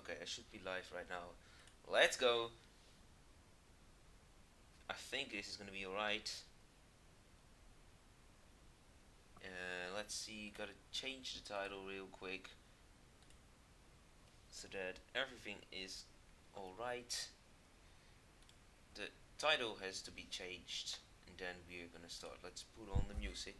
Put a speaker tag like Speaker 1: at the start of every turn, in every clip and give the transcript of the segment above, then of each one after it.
Speaker 1: Okay, I should be live right now. Let's go. I think this is gonna be alright. Let's see, gotta change the title real quick so that everything is alright. The title has to be changed and then we're gonna start. Let's put on the music.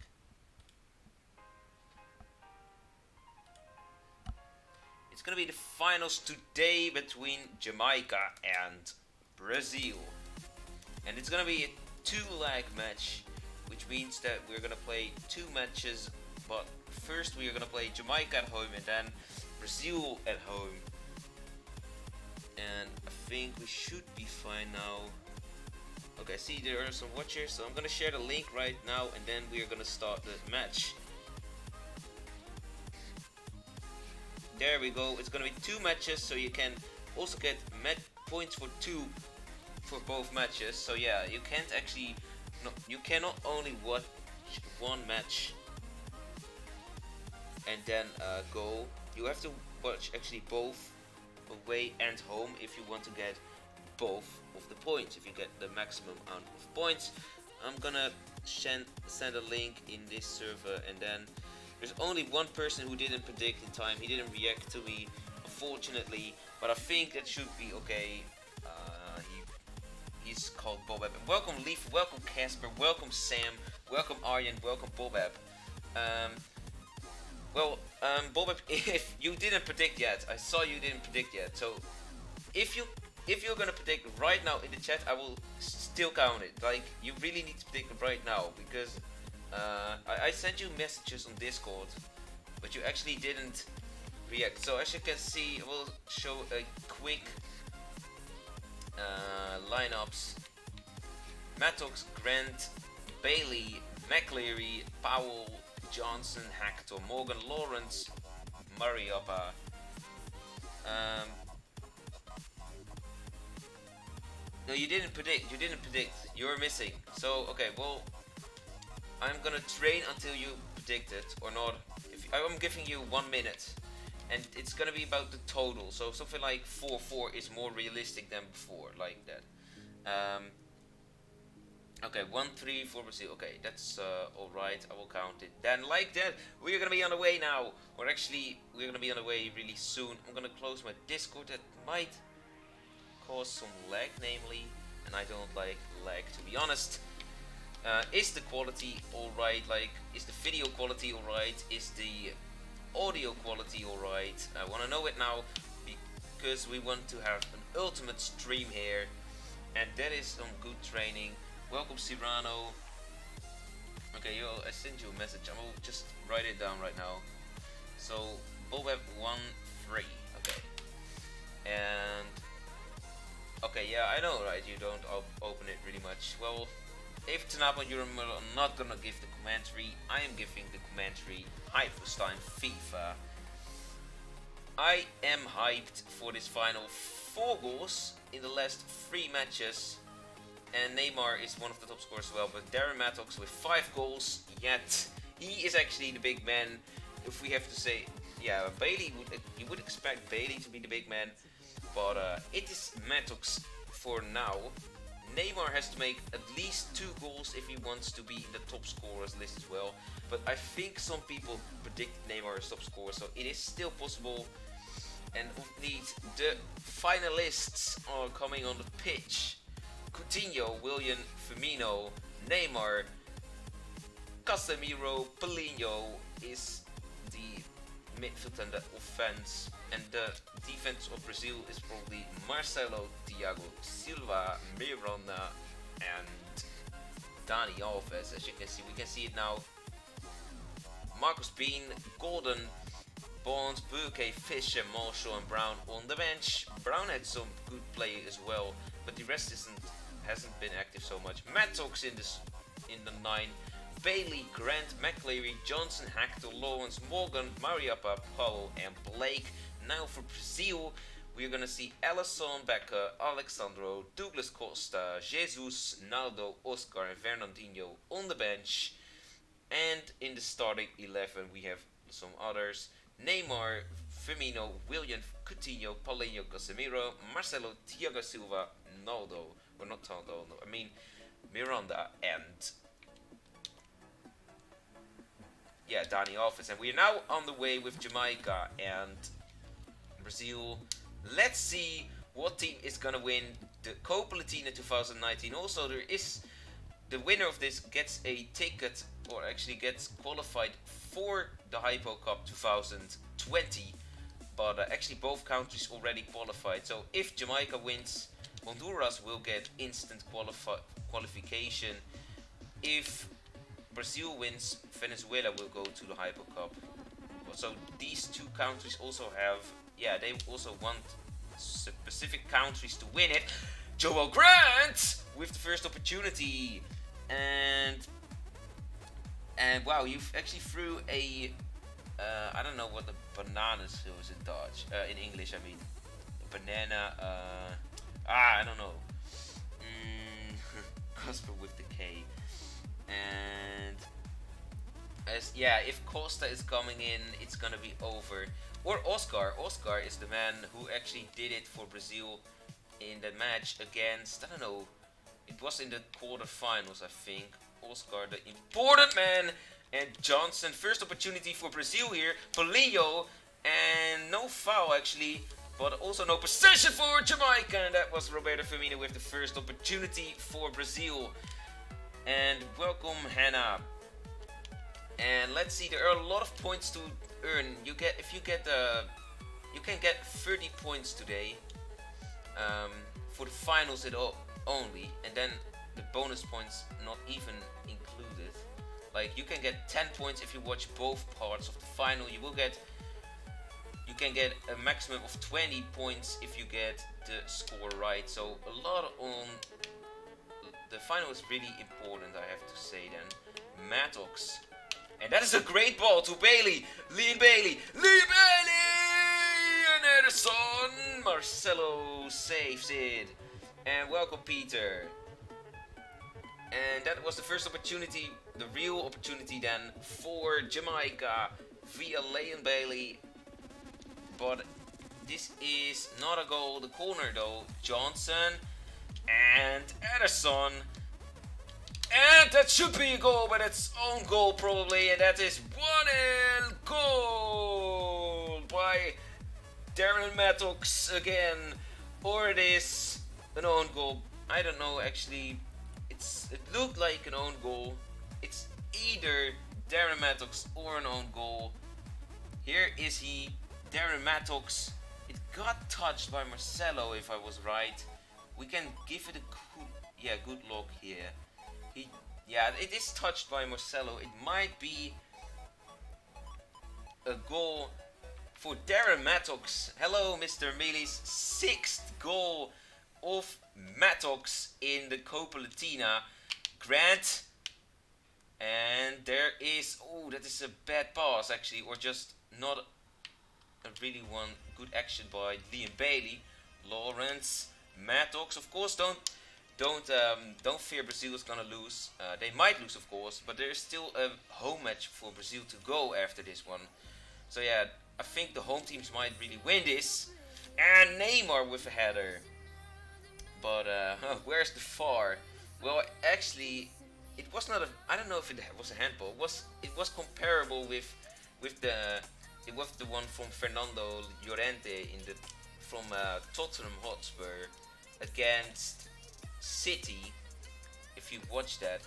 Speaker 1: It's gonna be the finals today between Jamaica and Brazil. And it's gonna be a two-leg match, which means that we're gonna play two matches, but first we are gonna play Jamaica at home and then Brazil at home. And I think we should be fine now. Okay, see there are some watchers, so I'm gonna share the link right now and then we are gonna start the match. There we go. It's gonna be two matches, so you can also get points for two for both matches. So yeah, you can't actually, no, you cannot only watch one match and then go. You have to watch actually both away and home if you want to get both of the points. If you get the maximum amount of points, I'm gonna send a link in this server, and then there's only one person who didn't predict in time. He didn't react to me, unfortunately, but I think that should be okay. He's called Bobab. Welcome Leaf, welcome Casper, welcome Sam, welcome Aryan, welcome Bobab. Bobab, if you didn't predict yet, I saw you didn't predict yet. So if you're gonna predict right now in the chat, I will still count it. Like, you really need to predict right now because I sent you messages on Discord, but you actually didn't react. So as you can see, we'll show a quick lineups. Mattox, Grant, Bailey, McLeary, Powell, Johnson, Hector, Morgan, Lawrence, Mariappa. No, you didn't predict. You're missing. So okay, well, I'm gonna train until you predict it or not. I'm giving you 1 minute, and it's gonna be about the total. So something like 4-4 is more realistic than before, like that. Okay, 1-3 for Brazil. Okay, that's all right. I will count it. Then, like that, we're gonna be on the way now. Or actually, we're gonna be on the way really soon. I'm gonna close my Discord. That might cause some lag, namely, and I don't like lag, to be honest. Is the quality alright? Like, is the video quality alright? Is the audio quality alright? I want to know it now because we want to have an ultimate stream here, and that is some good training. Welcome Cyrano. Okay, I sent you a message. I will just write it down right now. So Bobab 1-3. Okay. And okay, yeah, I know, right? You don't open it really much. Well, if Tanapa, you're not gonna give the commentary. I am giving the commentary. Hi, first time FIFA. I am hyped for this final. 4 goals in the last 3 matches. And Neymar is one of the top scorers as well. But Darren Mattox with 5 goals. Yet he is actually the big man. If we have to say, yeah, Bailey you would expect Bailey to be the big man. But it is Mattox for now. Neymar has to make at least 2 goals if he wants to be in the top scorers list as well. But I think some people predict Neymar as top scorer, so it is still possible. And indeed, the finalists are coming on the pitch. Coutinho, William, Firmino, Neymar, Casemiro, Paulinho is the midfield and the offense. And the defense of Brazil is probably Marcelo, Thiago Silva, Miranda, and Dani Alves. As you can see, we can see it now. Marcus Bean, Golden, Bonds, Burke, Fisher, Marshall, and Brown on the bench. Brown had some good play as well, but the rest hasn't been active so much. Mattox in the 9. Bailey, Grant, McLeary, Johnson, Hector, Lawrence, Morgan, Mariappa, Powell, and Blake. Now for Brazil, we're gonna see Alisson, Becker, Alexandro, Douglas Costa, Jesus, Naldo, Oscar, and Fernandinho on the bench. And in the starting 11, we have some others. Neymar, Firmino, William, Coutinho, Paulinho, Casemiro, Marcelo, Thiago Silva, Naldo, or not Naldo, no, I mean Miranda, and yeah, Dani Alves. And we are now on the way with Jamaica and Brazil. Let's see what team is gonna win the Copa Latina 2019. Also, there is the winner of this gets a ticket, or actually gets qualified for the Hypo Cup 2020. But actually, both countries already qualified. So if Jamaica wins, Honduras will get instant qualification. If Brazil wins, Venezuela will go to the Hypo Cup. So these two countries also have, yeah, they also want specific countries to win it. Joel Grant with the first opportunity, and wow, you've actually threw a I don't know what the banana is in Dutch, in English. I mean, banana. I don't know. Casper with the K, and if Costa is coming in, it's gonna be over. Or Oscar. Oscar is the man who actually did it for Brazil in the match against, I don't know, it was in the quarterfinals, I think. Oscar, the important man. And Johnson, first opportunity for Brazil here. Paulinho, and no foul actually, but also no possession for Jamaica. And that was Roberto Firmino with the first opportunity for Brazil. And welcome Hannah. And let's see, there are a lot of points to earn. You can get 30 points today for the finals only, and then the bonus points not even included. Like, you can get 10 points if you watch both parts of the final. You can get a maximum of 20 points if you get the score right. So a lot on the final is really important, I have to say. Then Mattox. And that is a great ball to Bailey. Leon Bailey. And Ederson. Marcelo saves it. And welcome, Peter. And that was the first opportunity, the real opportunity then for Jamaica via Leon Bailey. But this is not a goal. The corner though. Johnson and Ederson. And that should be a goal, but it's own goal probably, and that is 1-0 goal by Darren Mattox again, or it is an own goal. I don't know actually. It looked like an own goal. It's either Darren Mattox or an own goal. Here is he, Darren Mattox. It got touched by Marcelo, if I was right. We can give it a good look here. It is touched by Marcelo. It might be a goal for Darren Mattox. Hello, Mr. Mealy's 6th goal of Mattox in the Copa Latina. Grant. And there is, that is a bad pass actually, or just not a really one good action by Leon Bailey. Lawrence, Mattox. Of course, don't fear Brazil is gonna lose. They might lose, of course, but there's still a home match for Brazil to go after this one. So yeah, I think the home teams might really win this. And Neymar with a header. But where's the VAR? Well, actually, it was not a. I don't know if it was a handball. It was comparable with the one from Fernando Llorente from Tottenham Hotspur against City. If you watch that,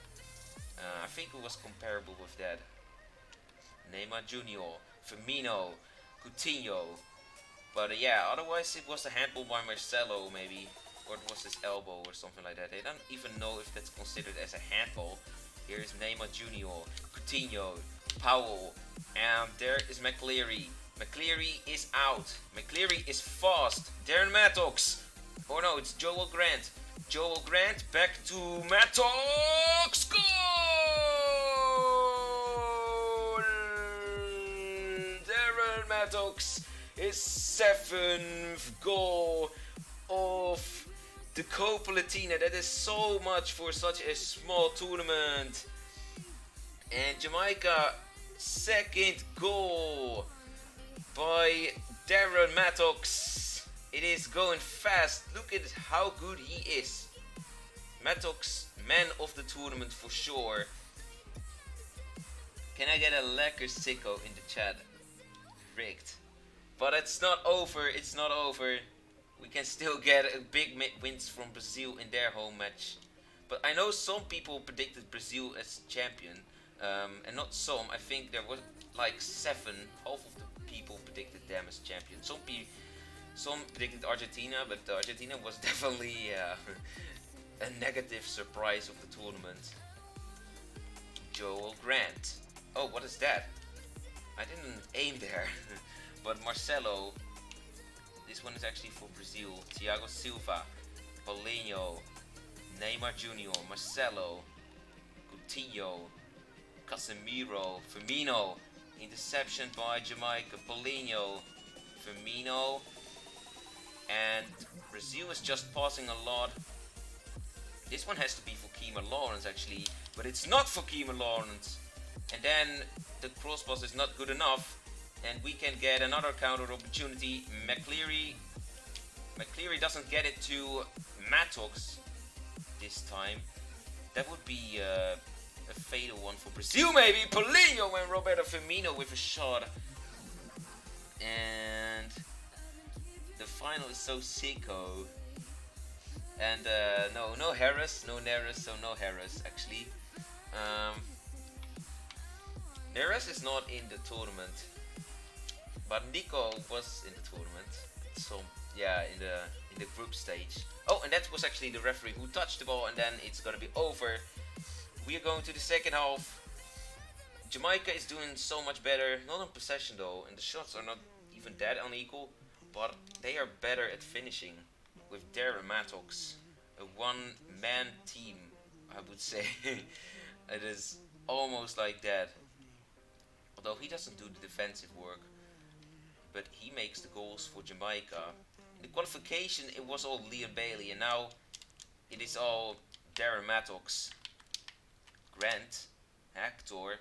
Speaker 1: I think it was comparable with that. Neymar Jr., Firmino, Coutinho. But otherwise it was a handball by Marcelo maybe. Or it was his elbow or something like that. I don't even know if that's considered as a handball. Here is Neymar Jr., Coutinho, Powell, and there is McCleary. McCleary is out. McCleary is fast. Darren Mattox. Oh no, it's Joel Grant. Joel Grant back to Mattox. Goal! Darren Mattox, his 7th goal of the Copa Latina. That is so much for such a small tournament. And Jamaica, 2nd goal. Darren Mattox. It is going fast. Look at how good he is. Mattox, man of the tournament for sure. Can I get a lekker sicko in the chat? Rigged. But it's not over. It's not over. We can still get a big wins from Brazil in their home match. But I know some people predicted Brazil as champion. And not some. I think there was like 7. Half of the people predicted them as champion. Some predicted Argentina, but Argentina was definitely a negative surprise of the tournament. Joel Grant. Oh, what is that? I didn't aim there. But Marcelo. This one is actually for Brazil. Thiago Silva. Paulinho. Neymar Jr. Marcelo. Coutinho. Casemiro. Firmino. Interception by Jamaica. Paulinho. Firmino. And Brazil is just passing a lot. This one has to be for Kiemer Lawrence actually. But it's not for Kiemer Lawrence. And then the cross pass is not good enough. And we can get another counter opportunity. McCleary doesn't get it to Mattox this time. That would be a fatal one for Brazil maybe. Paulinho and Roberto Firmino with a shot. And the final is so sicko. And no Harris, no Neres, so no Harris actually. Neres is not in the tournament. But Nico was in the tournament, so yeah, in the group stage. Oh, and that was actually the referee who touched the ball, and then it's gonna be over. We are going to the second half. Jamaica is doing so much better, not on possession though, and the shots are not even that unequal, but they are better at finishing with Darren Mattox, a one-man team, I would say. It is almost like that, although he doesn't do the defensive work. But he makes the goals for Jamaica. In the qualification it was all Leon Bailey, and now it is all Darren Mattox, Grant, Hector,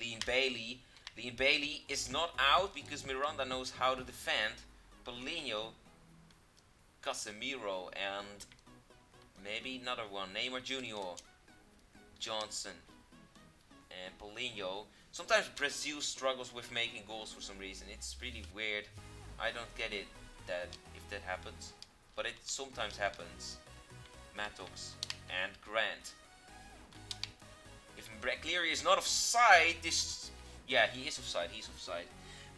Speaker 1: Leon Bailey. Leon Bailey is not out because Miranda knows how to defend. Paulinho, Casemiro, and maybe another one. Neymar Jr., Johnson, and Paulinho. Sometimes Brazil struggles with making goals for some reason. It's really weird. I don't get it if that happens, but it sometimes happens. Mattox and Grant. If McCleary is not offside, yeah, he is offside. He's offside.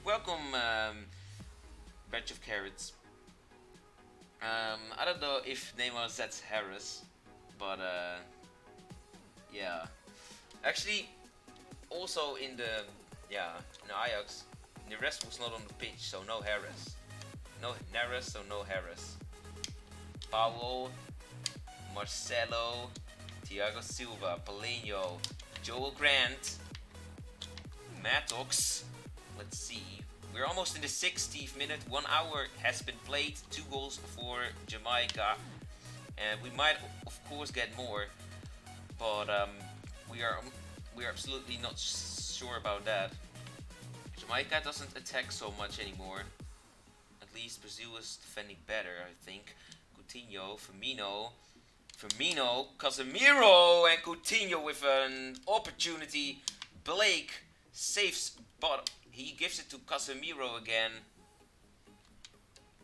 Speaker 1: Welcome, batch of carrots. I don't know if Neymar sets Harris, but yeah. Actually. Also in the Ajax, the rest was not on the pitch, so no Harris. No Neres, so no Harris. Paulo, Marcelo, Thiago Silva, Paulinho, Joel Grant, Mattox. Let's see. We're almost in the 60th minute. 1 hour has been played. 2 goals for Jamaica. And we might, of course, get more. But we are absolutely not sure about that. Jamaica doesn't attack so much anymore. At least Brazil is defending better, I think. Coutinho, Firmino, Casemiro, and Coutinho with an opportunity. Blake saves, but he gives it to Casemiro again.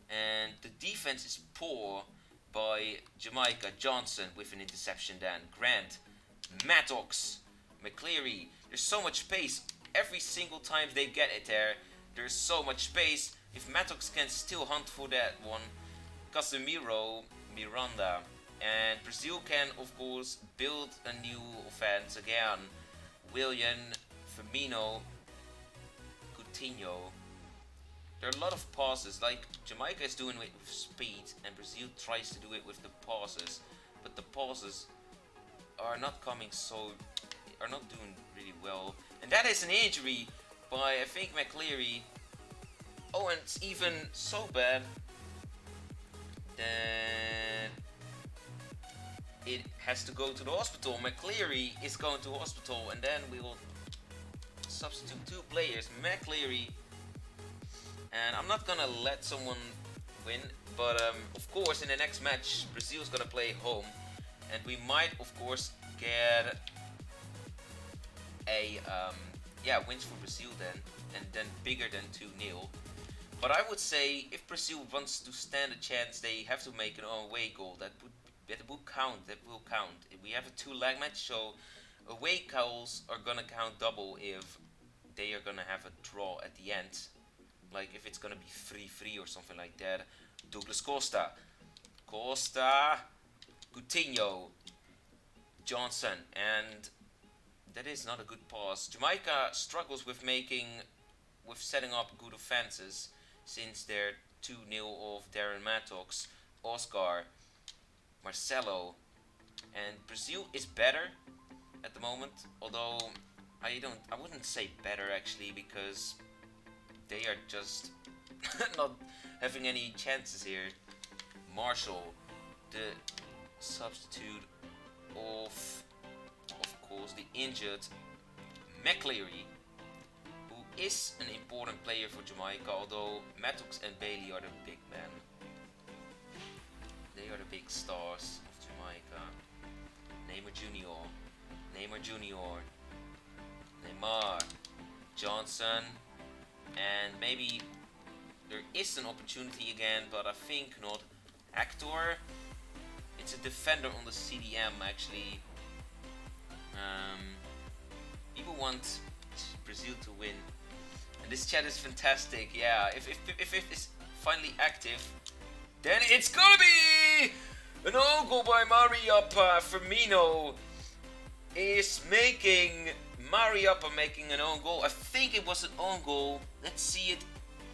Speaker 1: And the defense is poor by Jamaica. Johnson with an interception then. Grant, Mattox, McCleary. There's so much space. Every single time they get it there, there's so much space. If Mattox can still hunt for that one. Casemiro, Miranda. And Brazil can, of course, build a new offense again. Willian, Firmino, Coutinho. There are a lot of passes. Like, Jamaica is doing it with speed, and Brazil tries to do it with the passes. But the passes are not doing really well. And that is an injury by, I think, McCleary. Oh, and it's even so bad. Then it has to go to the hospital. McCleary is going to hospital, and then we will substitute 2 players, McCleary and I'm not gonna let someone win, but of course in the next match Brazil's gonna play home, and we might of course get a wins for Brazil then, and then bigger than 2-0. But I would say if Brazil wants to stand a chance, they have to make an away goal. That will count. That will count. We have a 2-leg match, so away goals are gonna count double if they are gonna have a draw at the end. Like if it's gonna be 3-3 or something like that. Douglas Costa, Coutinho, Johnson, and that is not a good pass. Jamaica struggles with setting up good offenses since they're 2-0 of Darren Mattox, Oscar, Marcelo, and Brazil is better at the moment. Although I wouldn't say better actually, because they are just not having any chances here. Marshall, the substitute of course the injured McCleary, who is an important player for Jamaica, although Mattox and Bailey are the big men. They are the big stars of Jamaica. Neymar Jr., Neymar, Johnson, and maybe there is an opportunity again, but I think not. Hector, it's a defender on the CDM actually. People want Brazil to win, and this chat is fantastic. Yeah, if it is finally active, then it's gonna be an own goal by Mariappa. Firmino is making an own goal. I think it was an own goal. Let's see it.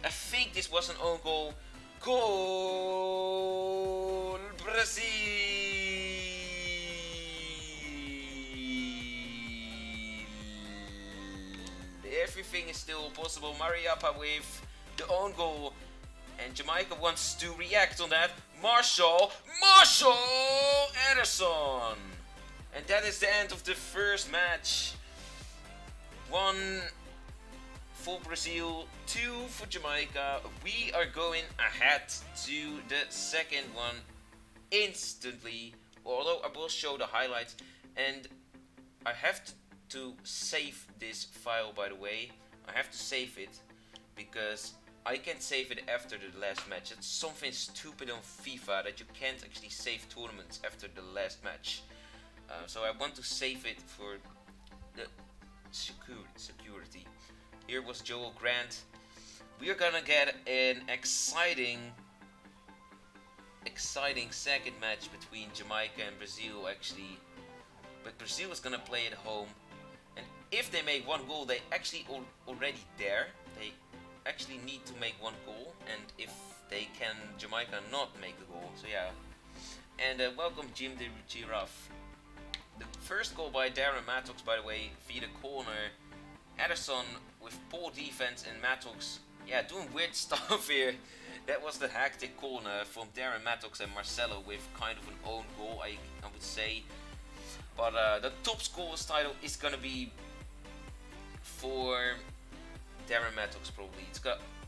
Speaker 1: I think this was an own goal. Goal Brazil. Everything is still possible. Mariappa with the own goal, and Jamaica wants to react on that. Marshall Ederson, and that is the end of the first match. 1 for Brazil, 2 for Jamaica. We are going ahead to the second one instantly, although I will show the highlights, and I have to save this file, by the way. I have to save it because I can't save it after the last match. It's something stupid on FIFA that you can't actually save tournaments after the last match. So I want to save it for the security. Here was Joel Grant. We are gonna get an exciting second match between Jamaica and Brazil actually. But Brazil is gonna play at home, and if they make one goal, they actually already there. They actually need to make one goal, and if they can, Jamaica not make the goal. So yeah. And welcome Jim the Giraffe. The first goal by Darren Mattox, by the way, via the corner. Ederson with poor defense, and Mattox, yeah, doing weird stuff here. That was the hectic corner from Darren Mattox and Marcelo with kind of an own goal, I would say. But the top scorers title is gonna be for Darren Mattox probably.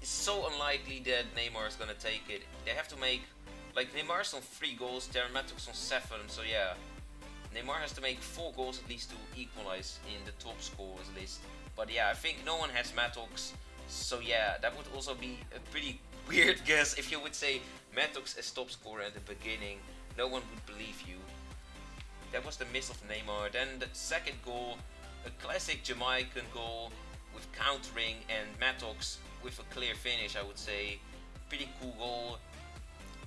Speaker 1: It's so unlikely that Neymar is gonna take it. They have to make, like, Neymar's on 3 goals, Darren Mattox on 7, so yeah. Neymar has to make 4 goals at least to equalize in the top scorers list. But yeah, I think no one has Mattox, so yeah, that would also be a pretty weird guess if you would say Mattox as top scorer at the beginning. No one would believe you. That was the miss of Neymar. Then the second goal, a classic Jamaican goal with countering, and Mattox with a clear finish, I would say. Pretty cool goal.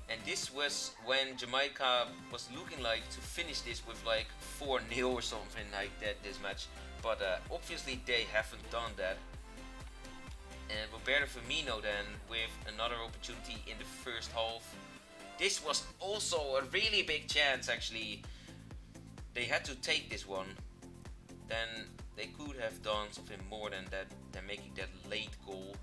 Speaker 1: And this was when Jamaica was looking like to finish this with like 4-0 or something like that this match. But obviously they haven't done that. And Roberto Firmino then with another opportunity in the first half. This was also a really big chance actually. They had to take this one. Then they could have done something more than that, than making that late goal.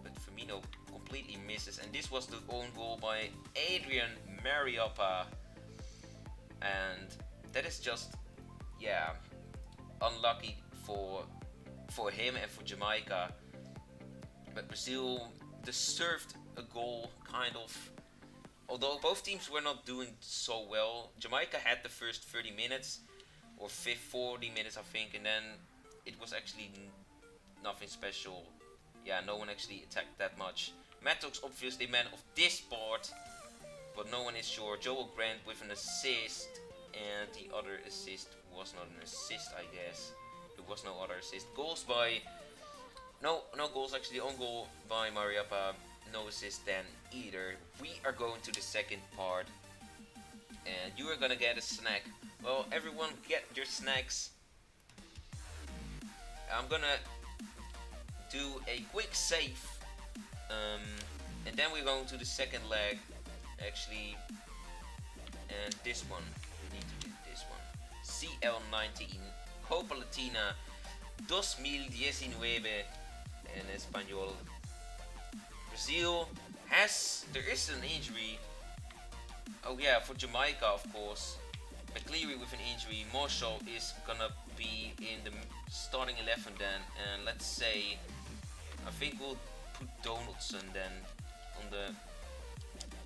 Speaker 1: But Firmino completely misses, and this was the own goal by Adrian Mariappa. And that is just, yeah, unlucky for him and for Jamaica. But Brazil deserved a goal, kind of. Although both teams were not doing so well. Jamaica had the first 30 minutes, or 40 minutes, I think, and then it was actually nothing special. Yeah, no one actually attacked that much. Mattox, obviously man of this part, but no one is sure. Joel Grant with an assist, and the other assist was not an assist, I guess. There was no other assist. Goals by... No goals actually. On goal by Mariappa. No assist then either. We are going to the second part, and you are gonna get a snack. Well, everyone get your snacks. I'm gonna do a quick save, and then we're going to the second leg, actually, and this one, we need to do this one. CL19, Copa Latina 2019 en español. Brazil there is an injury. Oh yeah, for Jamaica, of course. McCleary with an injury. Marshall is gonna be in the starting 11 then, and let's say, I think we'll put Donaldson then on the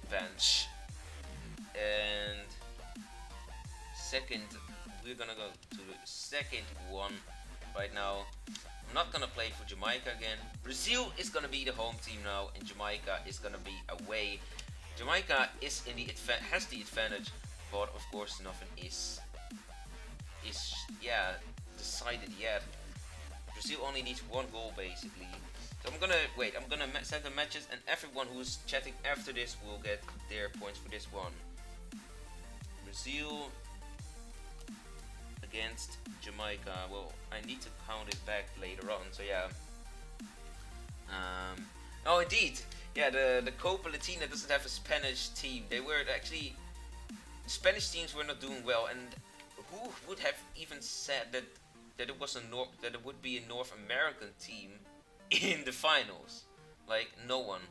Speaker 1: bench. And second, we're gonna go to the second one right now. I'm not gonna play for Jamaica again. Brazil is gonna be the home team now, and Jamaica is gonna be away. Jamaica is in the has the advantage, but of course nothing is decided yet. Brazil only needs one goal basically. So I'm gonna set the matches, and everyone who's chatting after this will get their points for this one. Brazil against Jamaica. Well, I need to count it back later on. So yeah. Oh, indeed. Yeah, the Copa Latina doesn't have a Spanish team. They were actually... Spanish teams were not doing well, and who would have even said that it would be a North American team in the finals? Like, no one.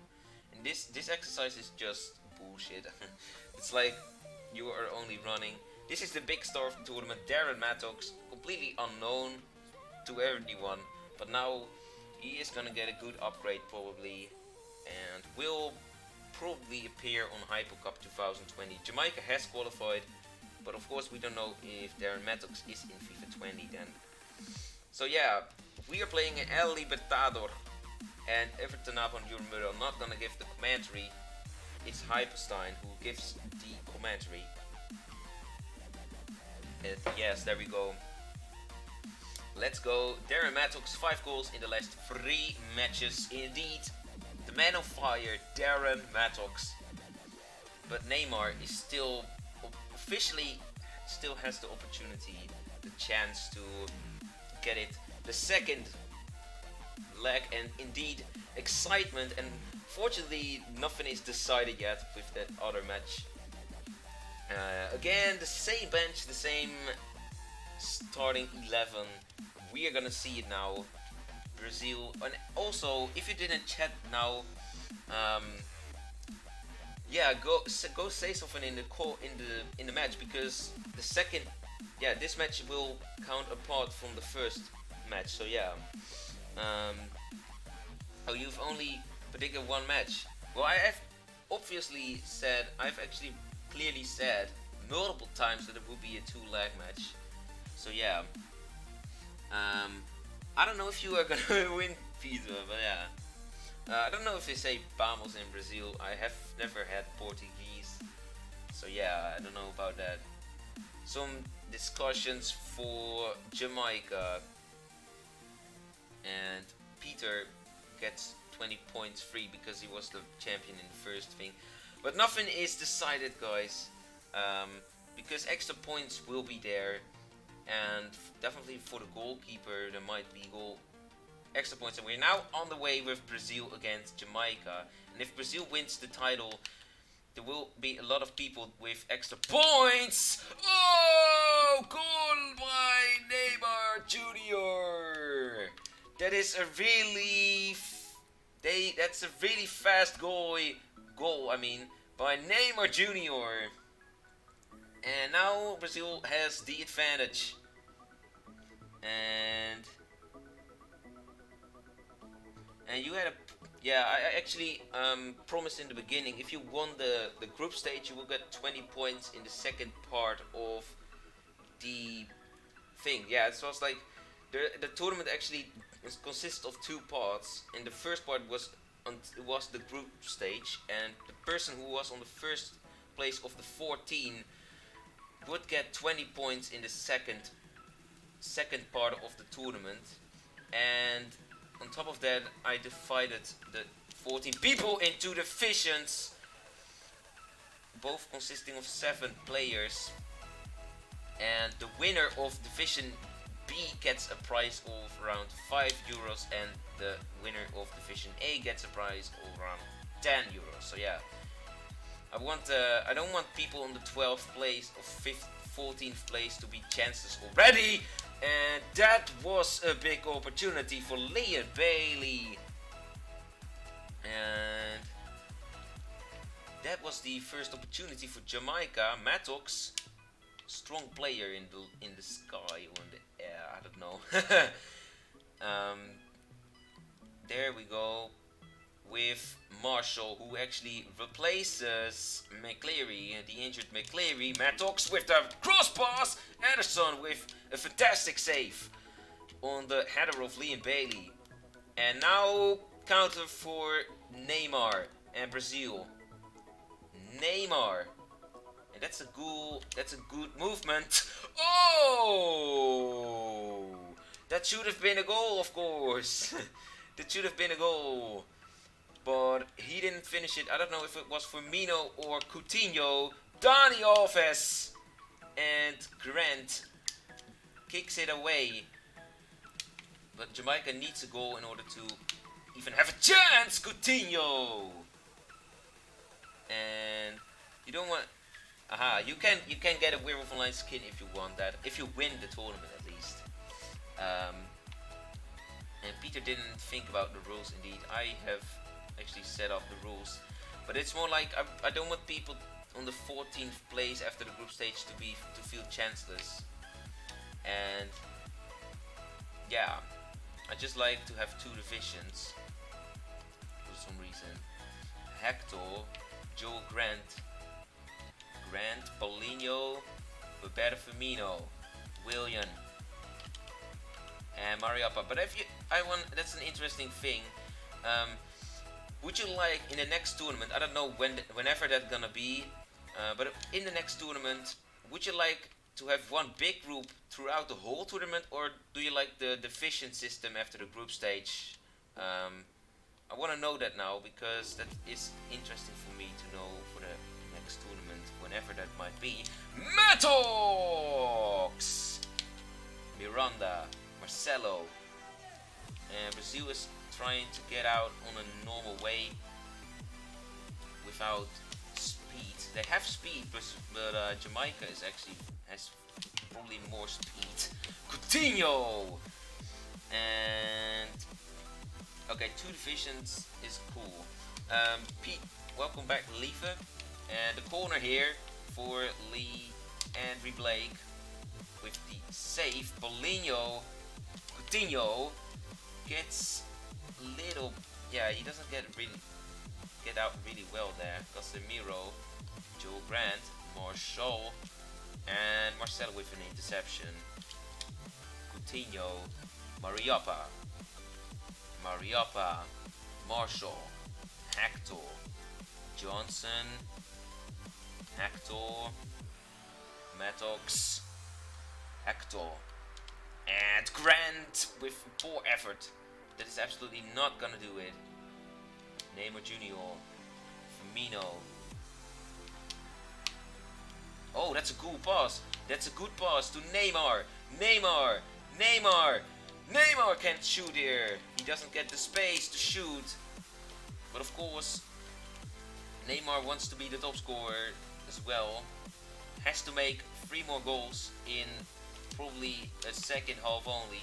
Speaker 1: And this exercise is just bullshit. It's like you are only running. This is the big star of the tournament, Darren Mattox, completely unknown to everyone, but now he is gonna get a good upgrade probably, and will probably appear on Hypo Cup 2020. Jamaica has qualified, but of course we don't know if Darren Mattox is in FIFA 20 then. So yeah, we are playing El Libertador, and Everton up on Euromurder. I'm not gonna give the commentary. It's Hyperstein who gives the commentary. Yes, there we go. Let's go. Darren Mattox, 5 goals in the last 3 matches. Indeed, the man on fire, Darren Mattox. But Neymar is still officially has the opportunity, the chance to get it. The second leg, and indeed excitement. And fortunately, nothing is decided yet with that other match. Again, the same bench, the same starting 11. We are gonna see it now. Brazil, and also if you didn't chat now, yeah, go say something in the call in the match, because the second, this match will count apart from the first match. So yeah, oh, you've only predicted one match. Well, I have obviously said, I've actually clearly said multiple times that it will be a 2-leg match. So yeah, I don't know if you are gonna win, Peter, but yeah, I don't know if they say Vamos in Brazil. I have never had Portuguese, so yeah, I don't know about that. Some discussions for Jamaica, and Peter gets 20 points free because he was the champion in the first thing. But nothing is decided, guys, because extra points will be there, and definitely for the goalkeeper there might be extra points. And we're now on the way with Brazil against Jamaica, and if Brazil wins the title, there will be a lot of people with extra points. Oh, goal by Neymar Jr. That is a really that's a really fast goal, I mean, by Neymar Jr. And now Brazil has the advantage. And you had Yeah, I actually promised in the beginning, if you won the group stage, you will get 20 points in the second part of the thing. Yeah, it was like the tournament actually consists of two parts. And the first part was the group stage, and the person who was on the first place of the 14 would get 20 points in the second part of the tournament. And on top of that, I divided the 14 people into divisions, both consisting of 7 players. And the winner of division B gets a prize of around €5, and the winner of division A gets a prize of around €10. So yeah, I don't want people on the 12th place or 14th place to be chances already. And that was a big opportunity for Leah Bailey. And that was the first opportunity for Jamaica. Mattox, strong player in the sky or in the air, I don't know. There we go with Marshall, who actually replaces McCleary, the injured McCleary. Mattox with the cross pass. Ederson with a fantastic save on the header of Liam Bailey. And now counter for Neymar and Brazil. Neymar. And that's a good movement. Oh! That should have been a goal, of course. That should have been a goal. But he didn't finish it. I don't know if it was Firmino or Coutinho. Dani Alves and Grant kicks it away. But Jamaica needs a goal in order to even have a chance. Coutinho. And you don't want... Aha, you can get a Werewolf Online skin if you want that. If you win the tournament at least. And Peter didn't think about the rules indeed. I have actually set up the rules. But it's more like I don't want people on the 14th place after the group stage to feel chanceless. And yeah, I just like to have 2 divisions for some reason. Hector, Joel Grant, Paulinho, Roberto Firmino, William, and Mariappa. But that's an interesting thing. Would you like in the next tournament? I don't know whenever that's gonna be, but in the next tournament, would you like to have one big group throughout the whole tournament, or do you like the division system after the group stage? I want to know that now, because that is interesting for me to know for the next tournament, whenever that might be. Mattox! Miranda, Marcelo, and Brazil is trying to get out on a normal way without speed. They have speed, but Jamaica has probably more speed. Coutinho! And okay, 2 divisions is cool. Pete, welcome back, Lieve. And the corner here for Lee Andrew Blake with the save. Paulinho, Coutinho gets little, yeah, he doesn't get out really well there. Casemiro, Joel Grant, Marshall, and Marcelo with an interception. Coutinho, Mariappa, Marshall, Hector, Johnson, Hector, Mattox, Hector, and Grant with poor effort. That is absolutely not gonna do it. Neymar Jr., Firmino. Oh, that's a cool pass. That's a good pass to Neymar. Neymar can't shoot here. He doesn't get the space to shoot. But of course, Neymar wants to be the top scorer as well. Has to make 3 more goals in probably a second half only.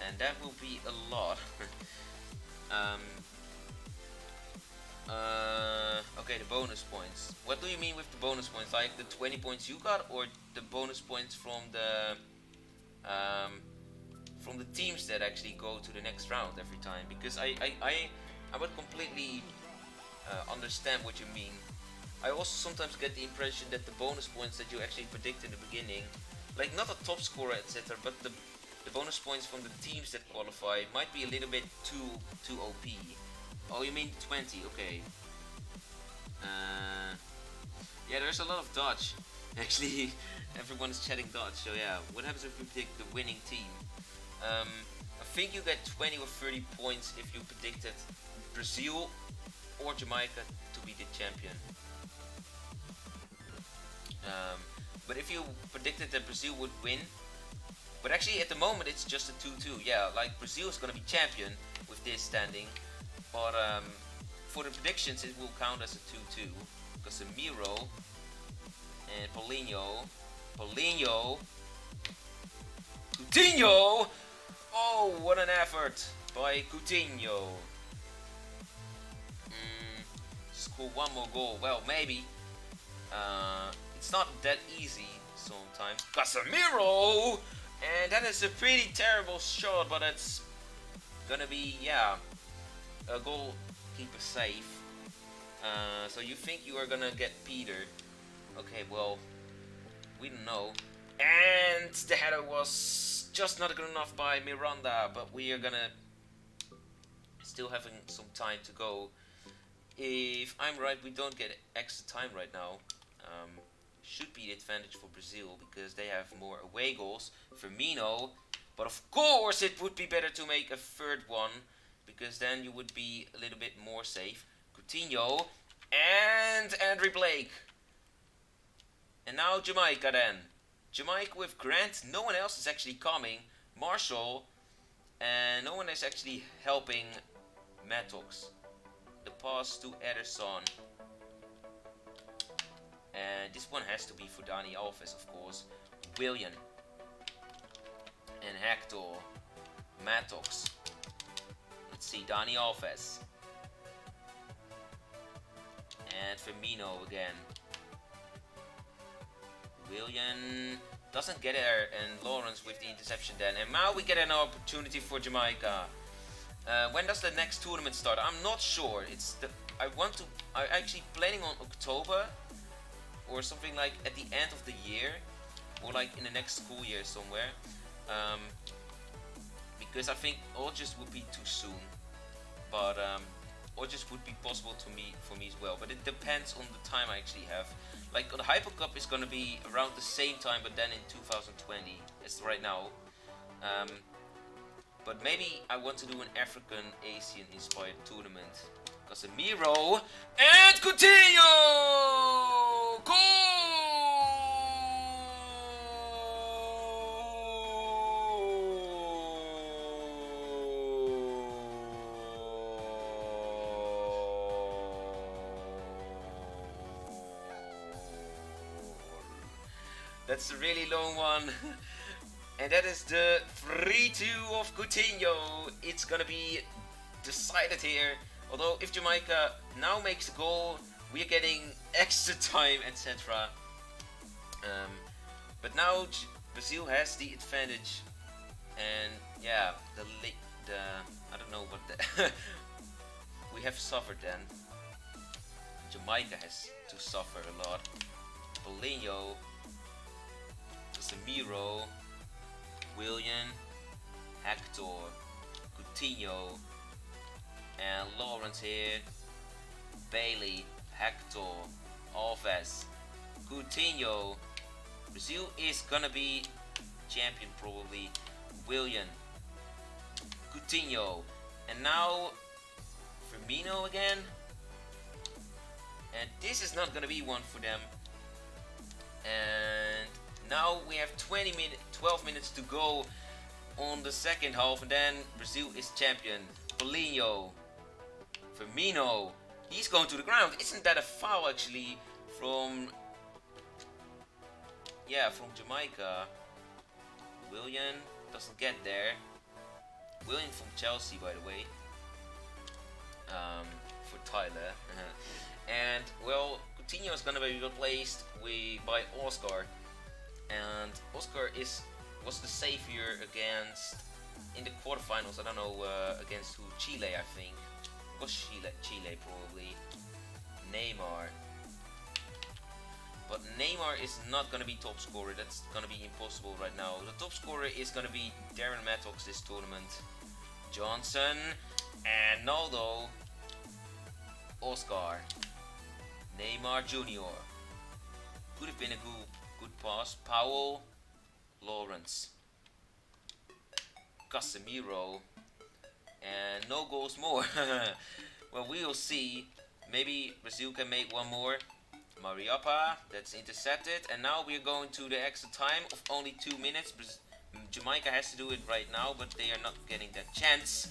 Speaker 1: And that will be a lot. Okay, the bonus points. What do you mean with the bonus points? Like the 20 points you got, or the bonus points from the teams that actually go to the next round every time? Because I would completely understand what you mean. I also sometimes get the impression that the bonus points that you actually predict in the beginning, like not a top scorer, etc., but the bonus points from the teams that qualify might be a little bit too OP. Oh, you mean 20? Okay. Yeah, there's a lot of dodge. Actually, everyone is chatting dodge. So yeah, what happens if you pick the winning team? I think you get 20 or 30 points if you predicted Brazil or Jamaica to be the champion. But if you predicted that Brazil would win, but actually at the moment it's just a 2-2. Yeah, like Brazil is gonna be champion with this standing, but for the predictions it will count as a 2-2 because Miro and Paulinho, Coutinho. Oh, what an effort by Coutinho. Score one more goal. Well, maybe. It's not that easy sometimes. Casemiro! And that is a pretty terrible shot, but it's gonna be, yeah, a goalkeeper save. So you think you are gonna get Peter. Okay, well, we don't know. And the header was just not good enough by Miranda, but we are gonna still having some time to go. If I'm right, we don't get extra time right now. Should be the advantage for Brazil because they have more away goals. Firmino, but of course it would be better to make a third one because then you would be a little bit more safe. Coutinho and Andre Blake. And now Jamaica then. Jamaica with Grant, no one else is actually coming. Marshall, and no one is actually helping Mattox. The pass to Ederson. And this one has to be for Dani Alves, of course. Willian. And Hector. Mattox. Let's see, Dani Alves. And Firmino again. Willian doesn't get there, and Lawrence with the interception then. And now we get an opportunity for Jamaica. When does the next tournament start? I'm not sure. I'm actually planning on October or something like at the end of the year, or like in the next school year somewhere. Because I think August would be too soon, but August would be possible for me as well. But it depends on the time I actually have. Like the Hyper Cup is gonna be around the same time, but then in 2020 as right now. But maybe I want to do an African Asian inspired tournament. Casemiro and Coutinho! Goal! That's a really long one. And that is the 3-2 of Coutinho. It's gonna be decided here. Although if Jamaica now makes a goal, we are getting extra time, etc. But now Brazil has the advantage, and yeah, I don't know what the we have suffered then. Jamaica has to suffer a lot. Paulinho, Casemiro, Willian, Hector, Coutinho, and Lawrence here, Bailey, Hector, Alves, Coutinho. Brazil is gonna be champion probably. Willian, Coutinho, and now Firmino again. And this is not gonna be one for them. And now we have 12 minutes to go on the second half, and then Brazil is champion. Paulinho, Firmino, he's going to the ground. Isn't that a foul actually from Jamaica? Willian doesn't get there. Willian from Chelsea, by the way. For Tyler. And well, Coutinho is gonna be replaced by Oscar. And Oscar was the savior against in the quarterfinals. I don't know against who, Chile, I think. Was Chile probably. Neymar. But Neymar is not gonna be top scorer. That's gonna be impossible right now. The top scorer is gonna be Darren Mattox this tournament. Johnson and Naldo. Oscar. Neymar Jr. Could have been a good pass. Powell. Lawrence. Casemiro. And no goals more. Well, we will see. Maybe Brazil can make one more. Mariappa, that's intercepted. And now we're going to the extra time of only 2 minutes. Jamaica has to do it right now, but they are not getting that chance.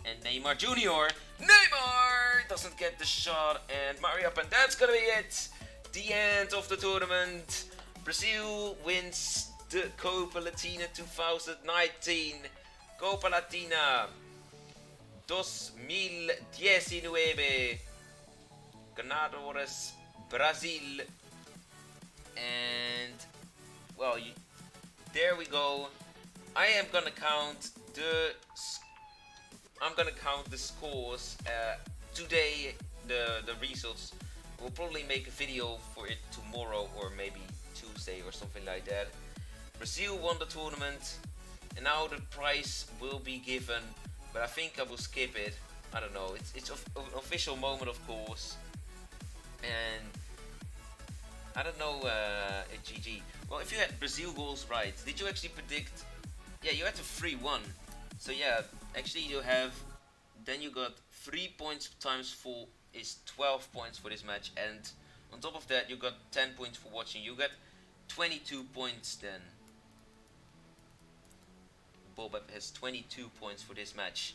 Speaker 1: And Neymar Jr. Neymar doesn't get the shot. And Mariappa, and that's gonna be it. The end of the tournament. Brazil wins the Copa Latina 2019. Copa Latina 2019. Ganadores Brazil. And well, there we go. I am gonna count the scores today. The results. We'll probably make a video for it tomorrow or maybe Tuesday or something like that. Brazil won the tournament, and now the prize will be given, but I think I will skip it. I don't know. It's an official moment, of course, and I don't know. GG. Well, if you had Brazil goals right, did you actually predict? Yeah, you had a 3-1. So yeah, actually you have. Then you got 3 points times 4 is 12 points for this match, and on top of that you got 10 points for watching. You got 22 points then. Bob has 22 points for this match,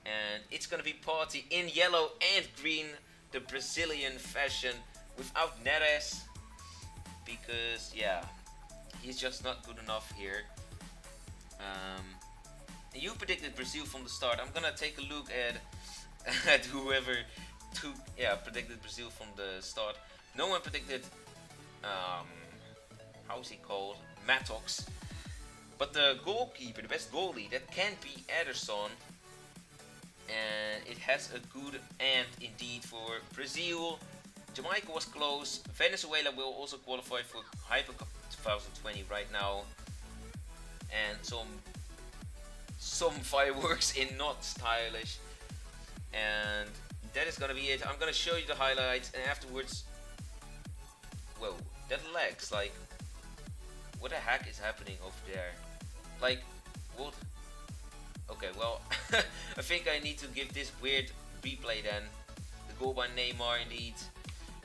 Speaker 1: and it's gonna be party in yellow and green, the Brazilian fashion, without Neres, because yeah, he's just not good enough here. You predicted Brazil from the start. I'm gonna take a look at whoever predicted Brazil from the start. No one predicted how's he called? Mattox. But the goalkeeper, the best goalie, that can't be Ederson. And it has a good end indeed for Brazil. Jamaica was close. Venezuela will also qualify for Hyper Cup 2020 right now. And some fireworks in not stylish. And that is gonna be it. I'm gonna show you the highlights, and afterwards, whoa, that lags. Like, what the heck is happening over there? Like, what? Okay, well, I think I need to give this weird replay then. The goal by Neymar, indeed.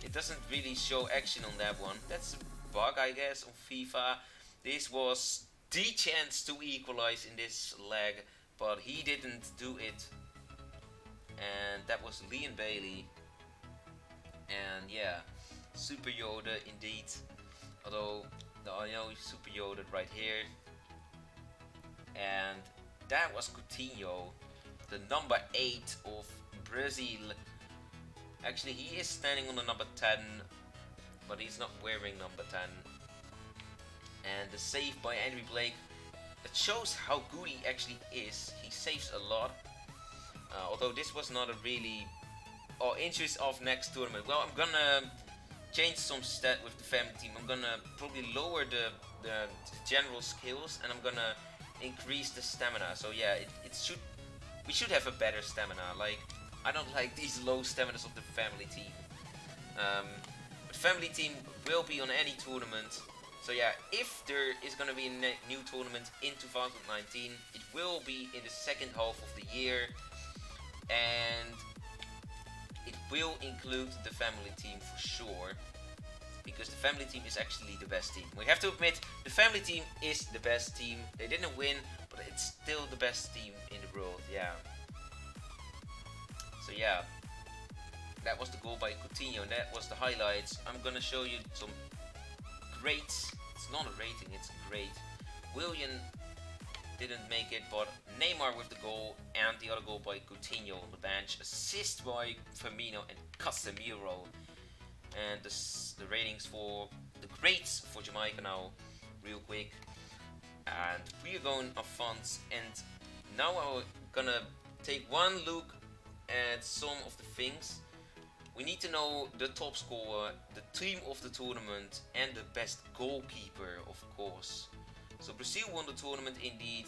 Speaker 1: It doesn't really show action on that one. That's a bug, I guess, on FIFA. This was the chance to equalize in this leg, but he didn't do it. And that was Leon Bailey. And yeah, Super Yoda indeed. Although, I know he's Super Yoda right here. And that was Coutinho, the number 8 of Brazil. Actually, he is standing on the number 10, but he's not wearing number 10. And the save by Henry Blake, it shows how good he actually is. He saves a lot. Although this was not a really interest of next tournament. Well, I'm gonna change some stat with the family team. I'm gonna probably lower the general skills, and I'm gonna increase the stamina. So yeah, we should have a better stamina. Like, I don't like these low staminas of the family team. But family team will be on any tournament. So yeah, if there is gonna be a new tournament in 2019, it will be in the second half of the year, and it will include the family team for sure, because the family team is actually the best team. We have to admit, the family team is the best team. They didn't win, but it's still the best team in the world, yeah. So yeah, that was the goal by Coutinho, and that was the highlights. I'm gonna show you some greats. It's not a rating, it's great. Willian didn't make it, but Neymar with the goal, and the other goal by Coutinho on the bench. Assist by Firmino and Casemiro. And the ratings for the greats for Jamaica now, real quick. And we are going on funds, and now I'm gonna take one look at some of the things. We need to know the top scorer, the team of the tournament, and the best goalkeeper, of course. So Brazil won the tournament indeed.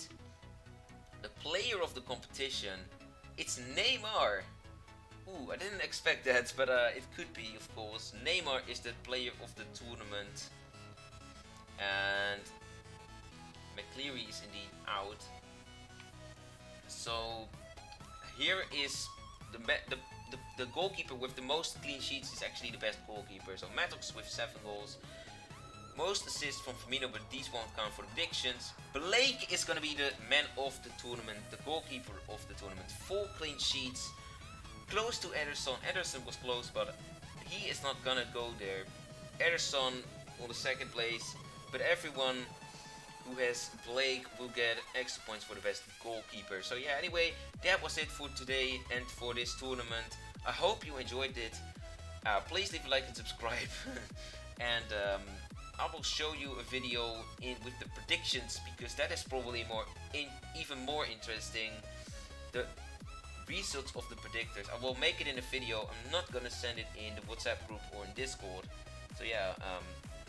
Speaker 1: The player of the competition, it's Neymar. Ooh, I didn't expect that, but it could be, of course. Neymar is the player of the tournament. And McCleary is indeed out. So here is the goalkeeper with the most clean sheets is actually the best goalkeeper. So Maddox with 7 goals. Most assists from Firmino, but these won't count for the predictions. Blake is going to be the man of the tournament, the goalkeeper of the tournament. 4 clean sheets. Close to Ederson. Ederson was close, but he is not going to go there. Ederson on the 2nd place. But everyone who has Blake will get extra points for the best goalkeeper. So yeah, anyway, that was it for today and for this tournament. I hope you enjoyed it. Please leave a like and subscribe. And I will show you a video with the predictions, because that is probably even more interesting. The results of the predictors. I will make it in a video. I'm not gonna send it in the WhatsApp group or in Discord. So yeah,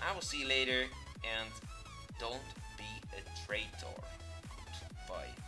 Speaker 1: I will see you later, and don't be a traitor. Bye.